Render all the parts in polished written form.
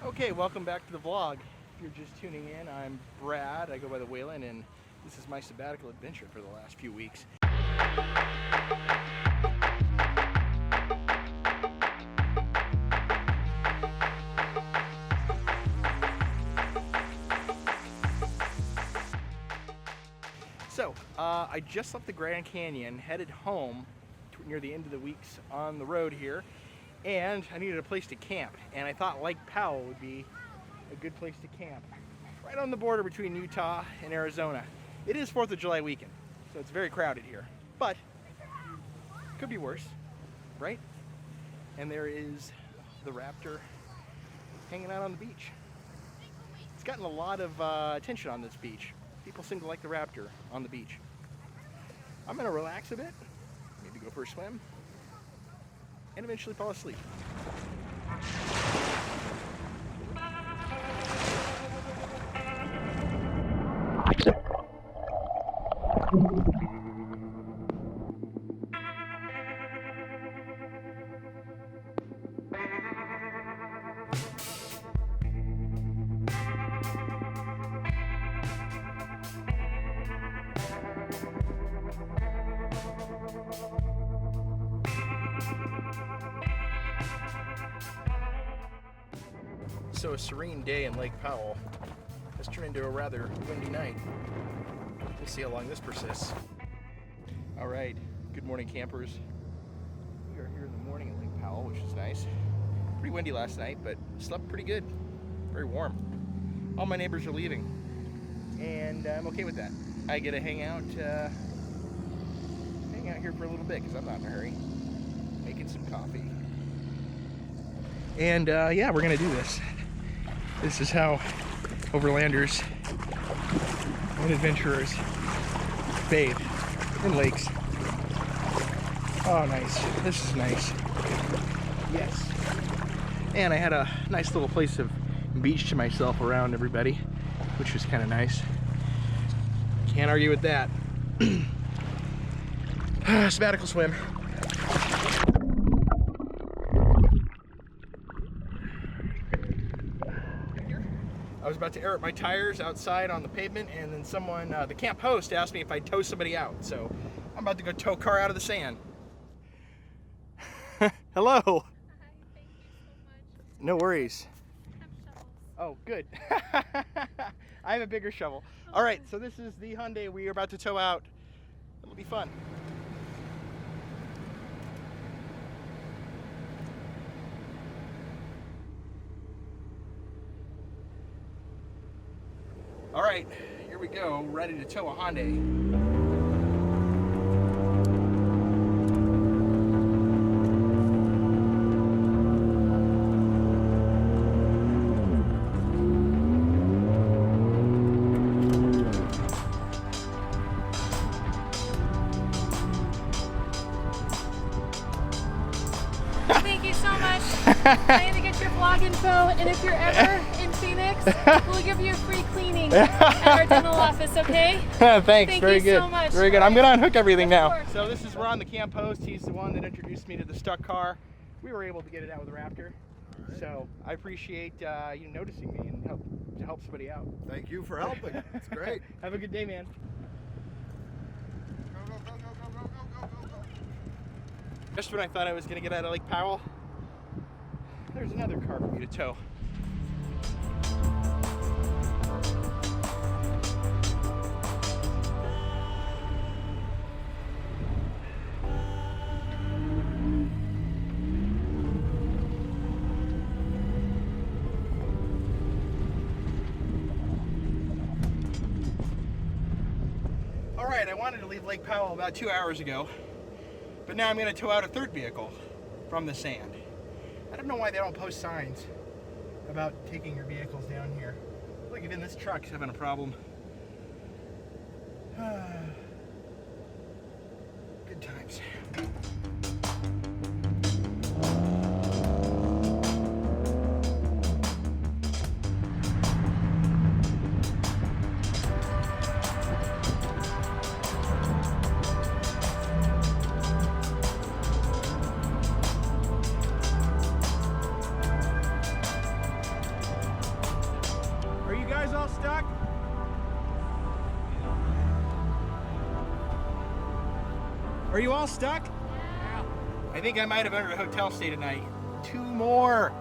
Okay, welcome back to the vlog. If you're just tuning in, I'm Brad. I go by TheWhalen, and this is my sabbatical adventure for the last few weeks. So, I just left the Grand Canyon, headed home near the end of the weeks on the road here, and I needed a place to camp, and I thought Lake Powell would be a good place to camp. Right on the border between Utah and Arizona. It is 4th of July weekend, so it's very crowded here, but could be worse, right? And there is the raptor hanging out on the beach. It's gotten a lot of attention on this beach. People seem to like the raptor on the beach. I'm gonna relax a bit, maybe go for a swim, and eventually fall asleep. So a serene day in Lake Powell has turned into a rather windy night. We'll see how long this persists. All right, good morning campers. We are here in the morning at Lake Powell, which is nice. Pretty windy last night, but slept pretty good. Very warm. All my neighbors are leaving, and I'm okay with that. I get to hang out here for a little bit because I'm not in a hurry. Making some coffee. And yeah, we're gonna do this. This is how overlanders and adventurers bathe in lakes. Oh, nice. This is nice. Yes. And I had a nice little place of beach to myself around everybody, which was kind of nice. Can't argue with that. Sabbatical swim. I was about to air up my tires outside on the pavement, and then someone, the camp host, asked me if I'd tow somebody out. So I'm about to go tow a car out of the sand. Hello. Hi, thank you so much. No worries. I have shovels. Oh, good. I have a bigger shovel. All right, so this is the Hyundai we are about to tow out. It'll be fun. All right, here we go, ready to tow a Hyundai. Thank you so much. I need to get your vlog info, and if you're ever in Phoenix, we'll give you a free cleaning at our dental office, okay? Thanks, Thank very you good. so much. Very good. I'm gonna unhook everything Of now. course. So this is Ron, the camp host. He's the one that introduced me to the stuck car. We were able to get it out with the Raptor. Right. So I appreciate you noticing me and help somebody out. Thank you for helping. It's great. Have a good day, man. Go, go, go, go, go, go, go, go, go. Just when I thought I was gonna get out of Lake Powell, there's another car for me to tow. All right, I wanted to leave Lake Powell about 2 hours ago, but now I'm going to tow out a third vehicle from the sand. I don't know why they don't post signs about taking your vehicles down here. Look, even this truck's having a problem. Good times. all stuck? Are you all stuck? I think I might have entered a hotel stay tonight. Two more.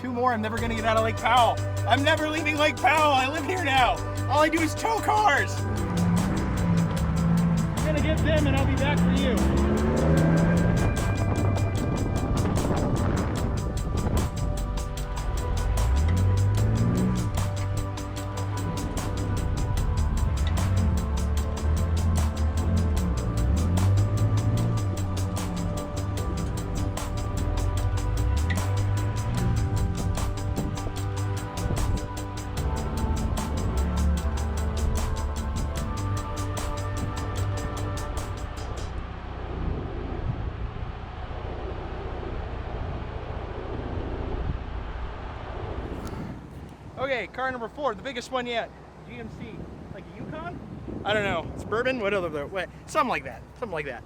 I'm never gonna get out of Lake Powell. I'm never leaving Lake Powell. I live here now. All I do is tow cars. I'm gonna get them and I'll be back for you. Okay, car number 4, the biggest one yet. GMC, like a Yukon? I don't know. It's bourbon? What other? What? Something like that. Something like that.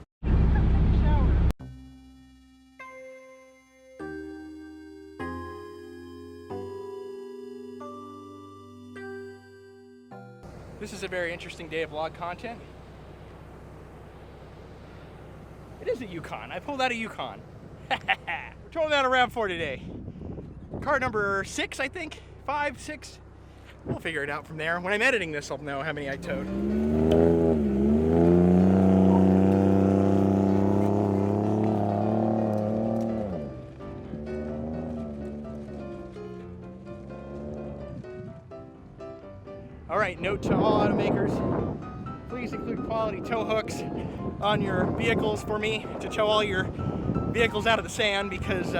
This is a very interesting day of vlog content. It is a Yukon. I pulled out a Yukon. We're towing out a RAV4 today. Car number 6, I think. 5, 6. We'll figure it out from there. When I'm editing this, I'll know how many I towed. All right, note to all automakers, please include quality tow hooks on your vehicles for me to tow all your vehicles out of the sand, because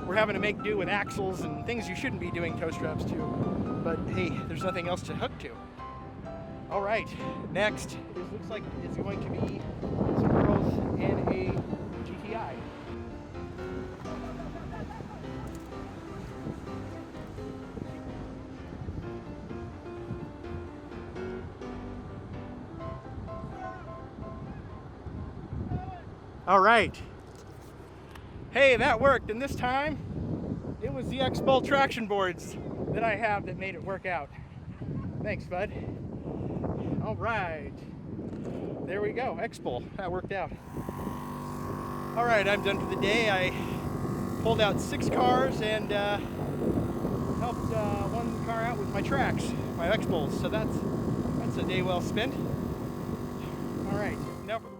we're having to make do with axles and things you shouldn't be doing tow straps to. But hey, there's nothing else to hook to. All right, next, it looks like it's going to be some girls and a GTI. All right. Hey, that worked, and this time it was the X-Bolt traction boards that I have that made it work out. Thanks, bud. All right. There we go, X-Bolt. That worked out. All right, I'm done for the day. I pulled out 6 cars and helped one car out with my tracks, my X-Bolts. So that's a day well spent. All right, now for the road.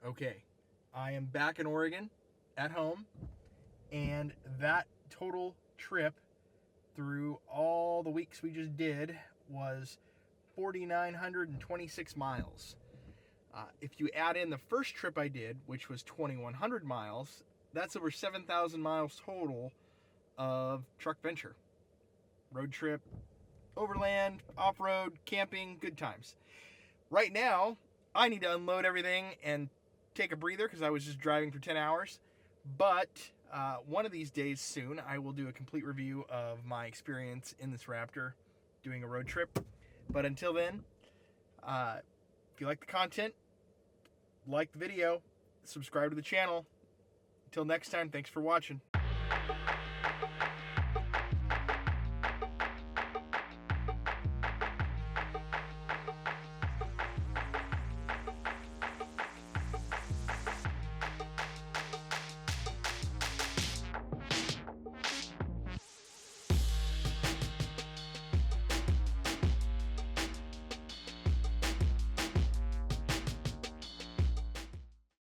Okay, I am back in Oregon at home, and that total trip through all the weeks we just did was 4,926 miles. If you add in the first trip I did, which was 2,100 miles, that's over 7,000 miles total of truck venture. Road trip, overland, off-road, camping, good times. Right now, I need to unload everything and take a breather because I was just driving for 10 hours. But one of these days soon, I will do a complete review of my experience in this Raptor doing a road trip. But until then, if you like the content, like the video, subscribe to the channel. Until next time, thanks for watching.